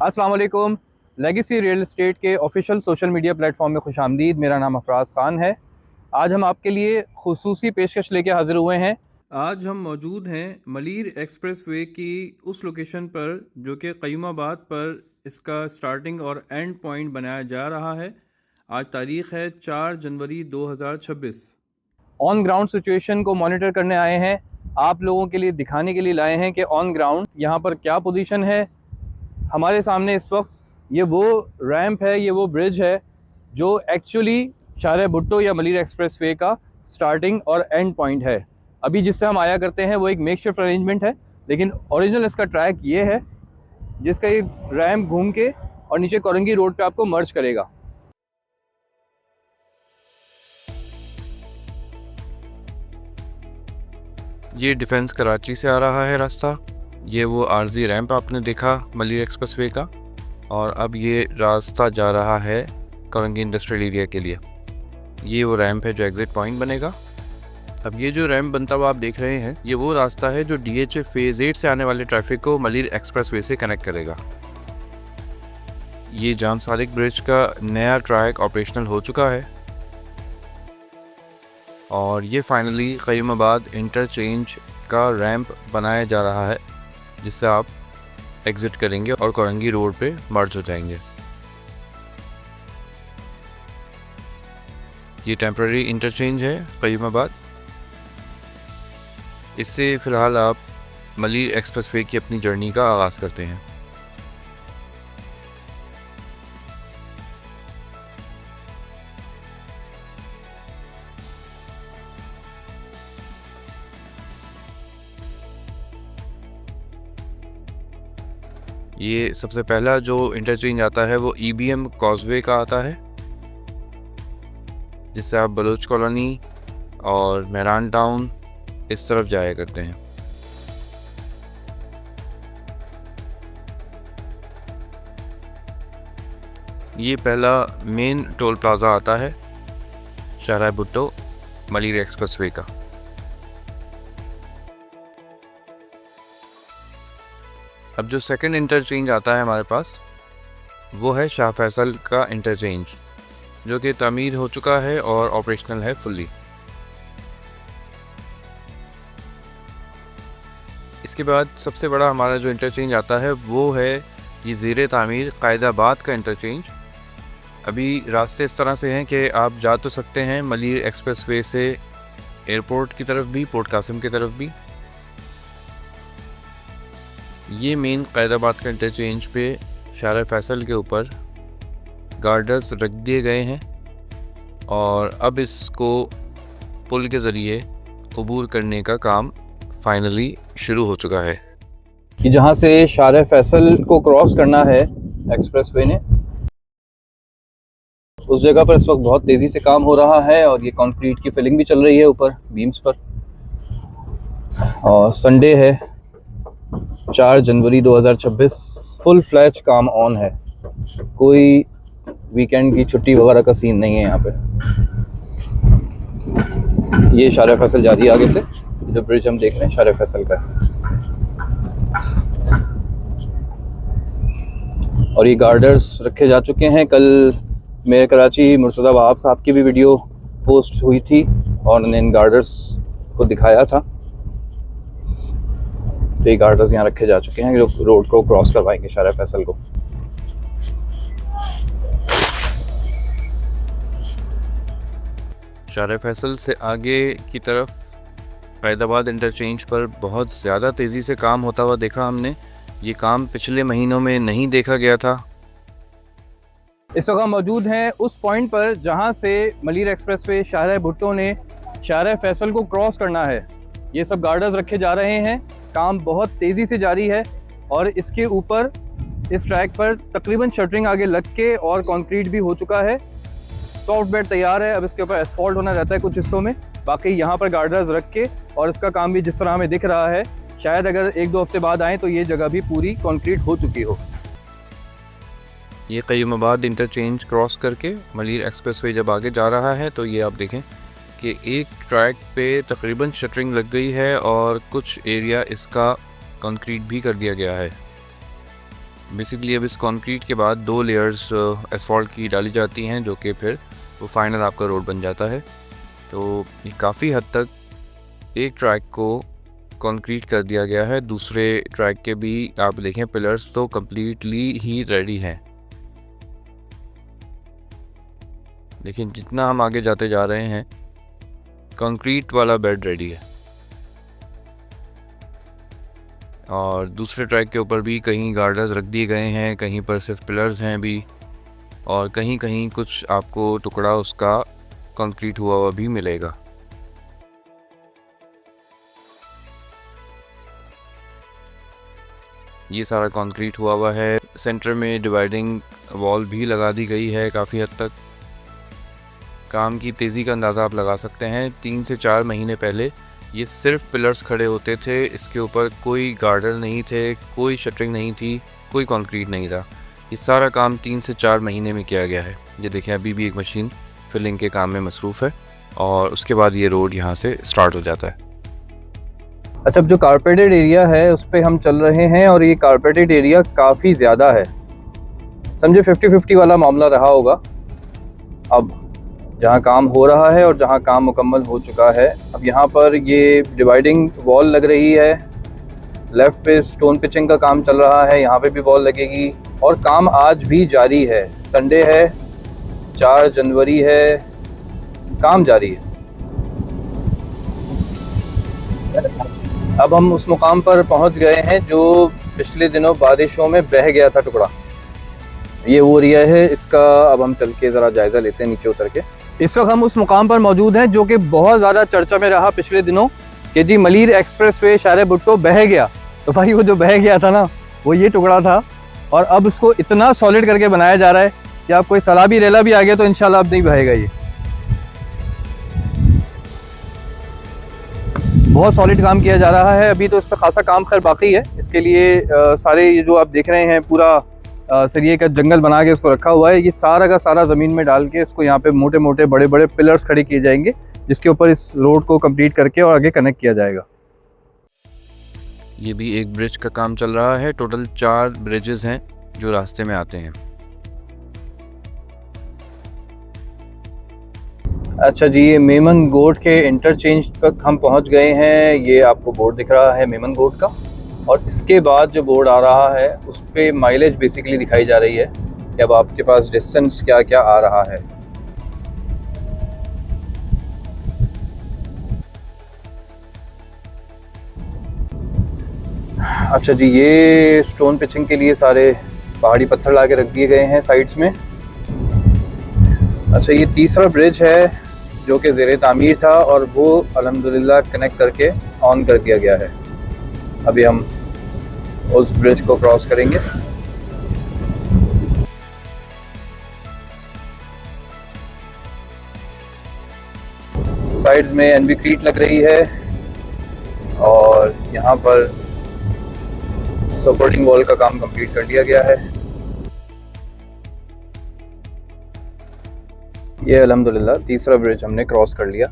अस्सलाम वालेकुम। Legacy real estate के ऑफिशियल सोशल मीडिया प्लेटफॉर्म में खुशामदीद। मेरा नाम अफराज ख़ान है। आज हम आपके लिए खुसूसी पेशकश लेके हाज़िर हुए हैं। आज हम मौजूद हैं मलीर एक्सप्रेसवे की उस लोकेशन पर जो कि क़य्युमाबाद पर इसका स्टार्टिंग और एंड पॉइंट बनाया जा रहा है। आज तारीख़ है 4 जनवरी 2026। ऑन ग्राउंड सिचुएशन को मॉनिटर करने आए हैं, आप लोगों के लिए दिखाने के लिए लाए हैं कि ऑन ग्राउंड यहाँ पर क्या पोजीशन है। हमारे सामने इस वक्त ये वो रैंप है, ये वो ब्रिज है जो एक्चुअली शाहर भुट्टो या मलीर एक्सप्रेसवे का स्टार्टिंग और एंड पॉइंट है। अभी जिससे हम आया करते हैं वो एक मेकशिफ्ट अरेंजमेंट है, लेकिन ओरिजिनल इसका ट्रैक ये है जिसका ये रैंप घूम के और नीचे कोरंगी रोड पे आपको मर्ज करेगा। ये डिफेंस कराची से आ रहा है रास्ता। ये वो आरजी रैंप आपने देखा मलीर एक्सप्रेसवे का, और अब ये रास्ता जा रहा है कोरंगी इंडस्ट्रियल एरिया के लिए। ये वो रैंप है जो एग्ज़िट पॉइंट बनेगा। अब ये जो रैंप बनता हुआ आप देख रहे हैं, ये वो रास्ता है जो DHA फेज़ 8 से आने वाले ट्रैफिक को मलीर एक्सप्रेसवे से कनेक्ट करेगा। ये जाम सादिक ब्रिज का नया ट्रैक ऑपरेशनल हो चुका है और ये फाइनली क़य्युमाबाद इंटरचेंज का रैंप बनाया जा रहा है, जिससे आप एग्ज़िट करेंगे और कोरंगी रोड पे मर्ज हो जाएंगे। ये टेम्परेरी इंटरचेंज है क़य्युमाबाद। इससे फ़िलहाल आप मलीर एक्सप्रेसवे की अपनी जर्नी का आगाज़ करते हैं। ये सबसे पहला जो इंटरचेंज आता है वो EBM कॉजवे का आता है, जिससे आप बलोच कॉलोनी और मेहरान टाउन इस तरफ जाया करते हैं। ये पहला मेन टोल प्लाज़ा आता है शाहर भुट्टो मलीर एक्सप्रेसवे का। अब जो सेकंड इंटरचेंज आता है हमारे पास, वो है शाह फैसल का इंटरचेंज, जो कि तामीर हो चुका है और ऑपरेशनल है फुल्ली। इसके बाद सबसे बड़ा हमारा जो इंटरचेंज आता है वो है ये ज़ेरे तामीर कायदाबाद का इंटरचेंज। अभी रास्ते इस तरह से हैं कि आप जा तो सकते हैं मलीर एक्सप्रेसवे से एयरपोर्ट की तरफ भी, पोर्ट कासिम की तरफ भी। ये मेन कायदाबाद का इंटरचेंज पे शाहर फैसल के ऊपर गार्डर्स रख दिए गए हैं और अब इसको पुल के ज़रिए अबूर करने का काम फाइनली शुरू हो चुका है। कि जहाँ से शाहर फैसल को क्रॉस करना है एक्सप्रेसवे ने, उस जगह पर इस वक्त बहुत तेज़ी से काम हो रहा है और ये कंक्रीट की फिलिंग भी चल रही है ऊपर बीम्स पर। और संडे है 4 जनवरी 2026, फुल फ्लैश काम ऑन है, कोई वीकेंड की छुट्टी वगैरह का सीन नहीं है यहाँ पे। ये शाहर फैसल जा रही है आगे से, जो ब्रिज हम देख रहे हैं शाहर फैसल का है। और ये गार्डर्स रखे जा चुके हैं। कल मेरे कराची मुर्तज़ा वहाब साहब की भी वीडियो पोस्ट हुई थी और उन्होंने इन गार्डर्स को दिखाया था। तो ये गार्डर्स यहाँ रखे जा चुके हैं जो रोड को क्रॉस करवाएंगे शाहर फैसल को। शाहर फैसल से आगे की तरफ कायदाबाद इंटरचेंज पर बहुत ज़्यादा तेज़ी से काम होता हुआ देखा हमने। ये काम पिछले महीनों में नहीं देखा गया था। इस वक्त हम मौजूद हैं उस पॉइंट पर जहां से मलीर एक्सप्रेसवे शाहर भुट्टो ने शाहर फैसल को क्रॉस करना है। ये सब गार्डर्स रखे जा रहे हैं, काम बहुत तेज़ी से जारी है और इसके ऊपर इस ट्रैक पर तकरीबन शटरिंग आगे लग के और कंक्रीट भी हो चुका है। सॉफ्ट बेड तैयार है, अब इसके ऊपर एसफॉल्ट होना रहता है कुछ हिस्सों में। बाकी यहाँ पर गार्डर्स रख के और इसका काम भी जिस तरह हमें दिख रहा है, शायद अगर 1-2 हफ्ते बाद आएँ तो ये जगह भी पूरी कंक्रीट हो चुकी हो। ये क़य्युमाबाद इंटरचेंज क्रॉस करके मलीर एक्सप्रेसवे जब आगे जा रहा है तो ये आप देखें कि एक ट्रैक पे तकरीबन शटरिंग लग गई है और कुछ एरिया इसका कंक्रीट भी कर दिया गया है। बेसिकली अब इस कंक्रीट के बाद 2 लेयर्स एसफॉल्ट की डाली जाती हैं, जो कि फिर वो फाइनल आपका रोड बन जाता है। तो ये काफ़ी हद तक एक ट्रैक को कंक्रीट कर दिया गया है, दूसरे ट्रैक के भी आप देखें पिलर्स तो कम्प्लीटली ही रेडी हैं। लेकिन जितना हम आगे जाते जा रहे हैं कंक्रीट वाला बेड रेडी है, और दूसरे ट्रैक के ऊपर भी कहीं गार्डर्स रख दिए गए हैं, कहीं पर सिर्फ पिलर्स हैं अभी, और कहीं कहीं कुछ आपको टुकड़ा उसका कंक्रीट हुआ हुआ भी मिलेगा। ये सारा कंक्रीट हुआ हुआ है। सेंटर में डिवाइडिंग वॉल भी लगा दी गई है। काफ़ी हद तक काम की तेज़ी का अंदाज़ा आप लगा सकते हैं। 3 से 4 महीने पहले ये सिर्फ पिलर्स खड़े होते थे, इसके ऊपर कोई गार्डर नहीं थे, कोई शटरिंग नहीं थी, कोई कंक्रीट नहीं था। ये सारा काम 3 से 4 महीने में किया गया है। ये देखें, अभी भी एक मशीन फिलिंग के काम में मसरूफ़ है, और उसके बाद ये रोड यहाँ से स्टार्ट हो जाता है। अच्छा, अब जो कारपेटेड एरिया है उस पे हम चल रहे हैं, और ये कारपेटेड एरिया काफ़ी ज़्यादा है। समझे 50-50 वाला मामला रहा होगा। अब जहाँ काम हो रहा है और जहाँ काम मुकम्मल हो चुका है, अब यहाँ पर ये डिवाइडिंग वॉल लग रही है। लेफ़्ट पे स्टोन पिचिंग का काम चल रहा है, यहाँ पे भी वॉल लगेगी, और काम आज भी जारी है। संडे है, 4 जनवरी है, काम जारी है। अब हम उस मुकाम पर पहुंच गए हैं जो पिछले दिनों बारिशों में बह गया था टुकड़ा। ये वो एरिया है, इसका अब हम चल के ज़रा जायज़ा लेते हैं नीचे उतर के। इस वक्त हम उस मुकाम पर मौजूद हैं जो कि बहुत ज़्यादा चर्चा में रहा पिछले दिनों कि जी मलीर एक्सप्रेसवे शारे भुट्टो बह गया। तो भाई वो जो बह गया था ना, वो ये टुकड़ा था, और अब उसको इतना सॉलिड करके बनाया जा रहा है कि आप कोई सलाबी रेला भी आ गया तो इंशाल्लाह अब नहीं बहेगा। ये बहुत सॉलिड काम किया जा रहा है। अभी तो इस पर खासा काम खैर बाकी है। इसके लिए सारे ये जो आप देख रहे हैं पूरा सरिये का जंगल बना के इसको रखा हुआ है। ये सारा का सारा ज़मीन में डाल के इसको यहाँ पे मोटे मोटे बड़े बड़े पिलर्स खड़े किए जाएंगे, जिसके ऊपर इस रोड को कंप्लीट करके और आगे कनेक्ट किया जाएगा। ये भी एक ब्रिज का काम चल रहा है। टोटल 4 ब्रिजेस हैं जो रास्ते में आते हैं। अच्छा जी, ये मेमन गोट के इंटरचेंज तक हम पहुँच गए हैं। ये आपको बोर्ड दिख रहा है मेमन गोट का, और इसके बाद जो बोर्ड आ रहा है उस पर माइलेज बेसिकली दिखाई जा रही है कि अब आपके पास डिस्टेंस क्या क्या आ रहा है। अच्छा जी, ये स्टोन पिचिंग के लिए सारे पहाड़ी पत्थर ला के रख दिए गए हैं साइड्स में। अच्छा, ये तीसरा ब्रिज है जो कि ज़ेरे तामीर था, और वो अल्हम्दुलिल्लाह कनेक्ट करके ऑन कर दिया गया है। अभी हम उस ब्रिज को क्रॉस करेंगे। साइड्स में एनवीक्रीट लग रही है, और यहाँ पर सपोर्टिंग वॉल का काम कंप्लीट कर लिया गया है। ये अल्हम्दुलिल्लाह तीसरा ब्रिज हमने क्रॉस कर लिया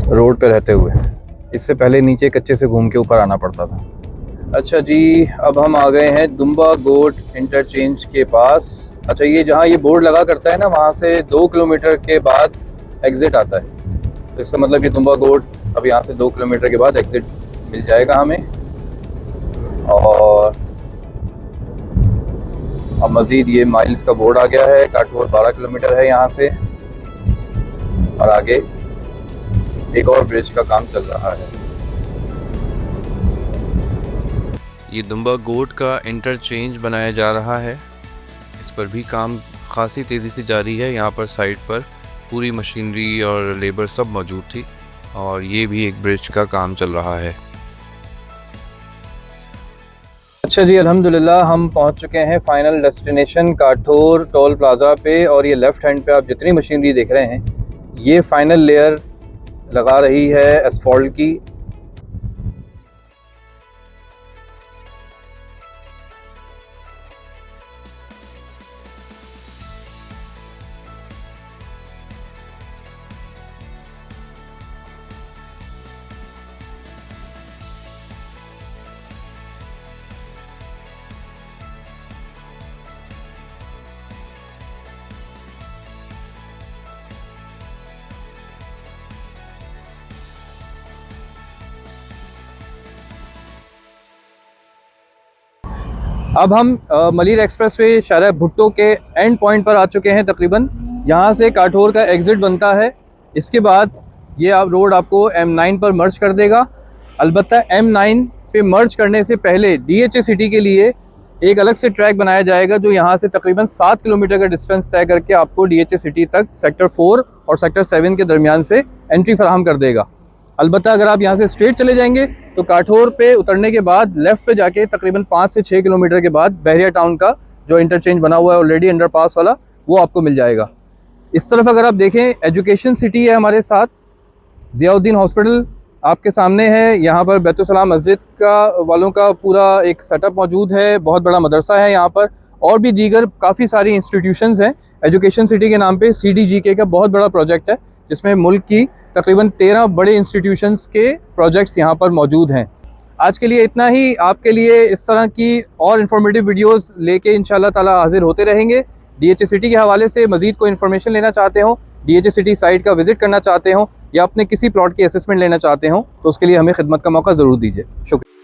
रोड पे रहते हुए। इससे पहले नीचे कच्चे से घूम के ऊपर आना पड़ता था। अच्छा जी, अब हम आ गए हैं दुम्बा गोट इंटरचेंज के पास। अच्छा, ये जहाँ ये बोर्ड लगा करता है ना, वहाँ से 2 किलोमीटर के बाद एग्ज़िट आता है। तो इसका मतलब ये दुम्बा गोट अब यहाँ से 2 किलोमीटर के बाद एग्ज़िट मिल जाएगा हमें। और अब मज़ीद ये माइल्स का बोर्ड आ गया है। काठगोर 12 किलोमीटर है यहाँ से, और आगे एक और ब्रिज का काम चल रहा है। ये दुम्बा गोट का इंटरचेंज बनाया जा रहा है। इस पर भी काम खासी तेज़ी से जारी है। यहाँ पर साइड पर पूरी मशीनरी और लेबर सब मौजूद थी, और ये भी एक ब्रिज का काम चल रहा है। अच्छा जी, अल्हम्दुलिल्लाह हम पहुंच चुके हैं फाइनल डेस्टिनेशन काठोर टोल प्लाज़ा पे। और ये लेफ़्ट हैंड पे आप जितनी मशीनरी देख रहे हैं, ये फाइनल लेयर लगा रही है एसफॉल्ट की। अब हम मलिर एक्सप्रेसवे शाहरा भुट्टो के एंड पॉइंट पर आ चुके हैं तकरीबन। यहाँ से काठोर का एग्ज़िट बनता है। इसके बाद ये आप रोड आपको M9 पर मर्ज कर देगा। अलबत्ता M9 पे मर्ज करने से पहले DHA सिटी के लिए एक अलग से ट्रैक बनाया जाएगा जो यहाँ से तकरीबन 7 किलोमीटर का डिस्टेंस तय करके आपको DHA सिटी तक सेक्टर 4 और सेक्टर 7 के दरमियान से एंट्री फराहम कर देगा। अलबत्ता अगर आप यहाँ से स्ट्रेट चले जाएंगे तो काठोर पे उतरने के बाद लेफ़्ट पे जाके तकरीबन 5 से 6 किलोमीटर के बाद बहरिया टाउन का जो इंटरचेंज बना हुआ है ऑलरेडी अंडरपास वाला, वो आपको मिल जाएगा। इस तरफ अगर आप देखें, एजुकेशन सिटी है हमारे साथ, ज़ियाउद्दीन हॉस्पिटल आपके सामने है। यहाँ पर बैतुलसलाम मस्जिद का वालों का पूरा एक सेटअप मौजूद है, बहुत बड़ा मदरसा है यहाँ पर, और भी दीगर काफ़ी सारी इंस्टीट्यूशंस हैं। एजुकेशन सिटी के नाम पे CDGK का बहुत बड़ा प्रोजेक्ट है जिसमें मुल्क की तकरीबन 13 बड़े इंस्टीट्यूशंस के प्रोजेक्ट्स यहाँ पर मौजूद हैं। आज के लिए इतना ही। आपके लिए इस तरह की और इन्फॉर्मेटिव वीडियोस लेके इंशाल्लाह ताला हाजिर होते रहेंगे। DHA सिटी के हवाले से मज़ीद कोई इन्फॉर्मेशन लेना चाहते हो, DHA सिटी साइट का विज़िट करना चाहते हो या अपने किसी प्लॉट की असेसमेंट लेना चाहते हो तो उसके लिए हमें खिदमत का मौका ज़रूर दीजिए। शुक्रिया।